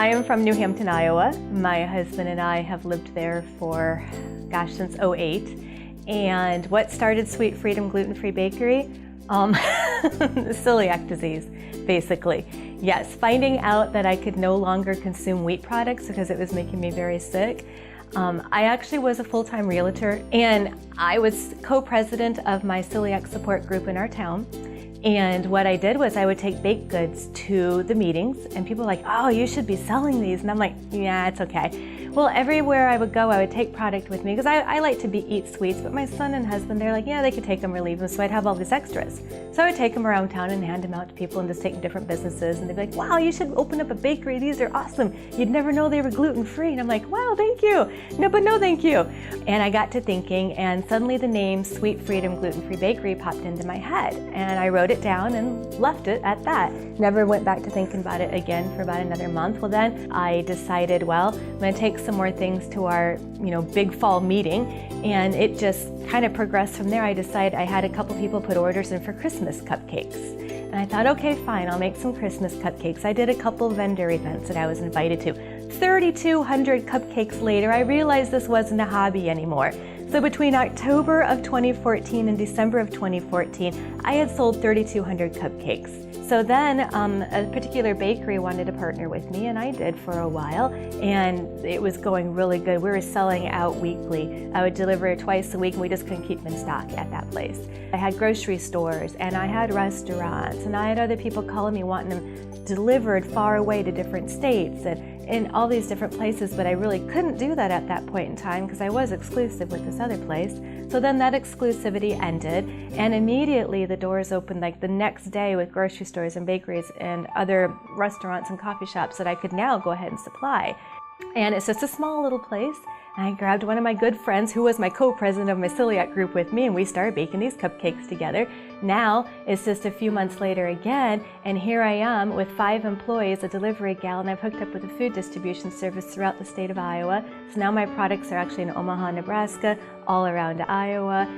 I am from New Hampton, Iowa. My husband and I have lived there for, since '08. And what started Sweet Freedom Gluten-Free Bakery? Celiac disease, basically. Yes, finding out that I could no longer consume wheat products because it was making me very sick. I actually was a full-time realtor, and I was co-president of my celiac support group in our town. And what I did was I would take baked goods to the meetings, and people were like, oh, you should be selling these. And I'm like, yeah, it's okay. Well, everywhere I would go, I would take product with me because I like to eat sweets, but my son and husband, they're like, yeah, they could take them or leave them, so I'd have all these extras. So I would take them around town and hand them out to people and just take them to different businesses, and they'd be like, wow, you should open up a bakery. These are awesome. You'd never know they were gluten-free. And I'm like, wow, thank you. No, but no, thank you. And I got to thinking, and suddenly the name Sweet Freedom Gluten-Free Bakery popped into my head, and I wrote it down and left it at that. Never went back to thinking about it again for about another month. Well, then I decided, well, I'm going to take some more things to our, big fall meeting, and it just kind of progressed from there. I decided I had a couple people put orders in for Christmas cupcakes, and I thought, okay, fine, I'll make some Christmas cupcakes. I did a couple vendor events that I was invited to. 3,200 cupcakes later, I realized this wasn't a hobby anymore. So between October of 2014 and December of 2014, I had sold 3,200 cupcakes. So then a particular bakery wanted to partner with me, and I did for a while, and it was going really good. We were selling out weekly. I would deliver twice a week, and we just couldn't keep them in stock at that place. I had grocery stores, and I had restaurants, and I had other people calling me wanting them delivered far away to different states and in all these different places, but I really couldn't do that at that point in time because I was exclusive with this other place. So then that exclusivity ended, and immediately the doors opened like the next day with grocery stores and bakeries and other restaurants and coffee shops that I could now go ahead and supply. And it's just a small little place. And I grabbed one of my good friends who was my co-president of my celiac group with me, and we started baking these cupcakes together. Now it's just a few months later again, and here I am with 5 employees, a delivery gal, and I've hooked up with a food distribution service throughout the state of Iowa. So now my products are actually in Omaha, Nebraska, all around Iowa.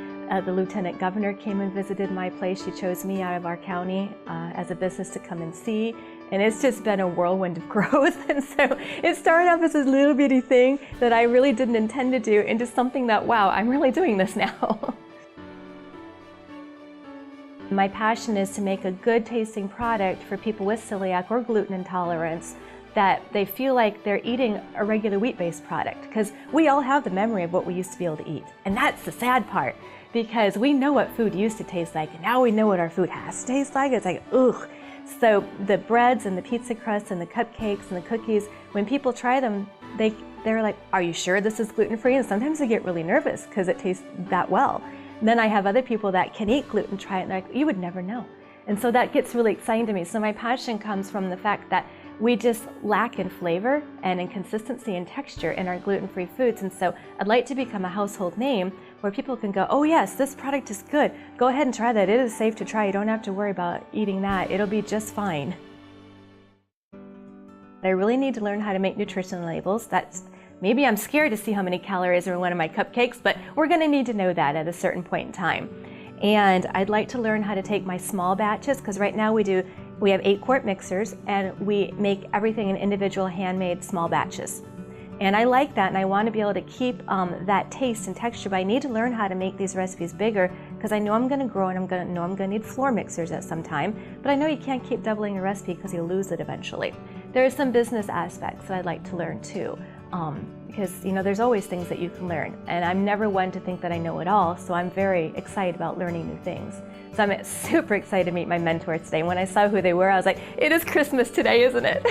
The lieutenant governor came and visited my place. She chose me out of our county as a business to come and see. And it's just been a whirlwind of growth. And so it started off as this little bitty thing that I really didn't intend to do into something that, wow, I'm really doing this now. My passion is to make a good tasting product for people with celiac or gluten intolerance that they feel like they're eating a regular wheat-based product, because we all have the memory of what we used to be able to eat. And that's the sad part, because we know what food used to taste like, and now we know what our food has to taste like. It's like, ugh. So the breads and the pizza crusts and the cupcakes and the cookies, when people try them, they're like, are you sure this is gluten-free? And sometimes they get really nervous because it tastes that well. And then I have other people that can eat gluten try it, and they're like, you would never know. And so that gets really exciting to me. So my passion comes from the fact that we just lack in flavor and in consistency and texture in our gluten-free foods. And so I'd like to become a household name where people can go, oh yes, this product is good. Go ahead and try that. It is safe to try. You don't have to worry about eating that. It'll be just fine. I really need to learn how to make nutrition labels. Maybe I'm scared to see how many calories are in one of my cupcakes, but we're going to need to know that at a certain point in time. And I'd like to learn how to take my small batches, because right now we have 8-quart mixers, and we make everything in individual handmade small batches. And I like that, and I want to be able to keep that taste and texture, but I need to learn how to make these recipes bigger, because I know I'm going to grow, and I'm going to need floor mixers at some time, but I know you can't keep doubling a recipe because you lose it eventually. There are some business aspects that I'd like to learn too, because there's always things that you can learn, and I'm never one to think that I know it all, so I'm very excited about learning new things. So I'm super excited to meet my mentors today. When I saw who they were, I was like, it is Christmas today, isn't it?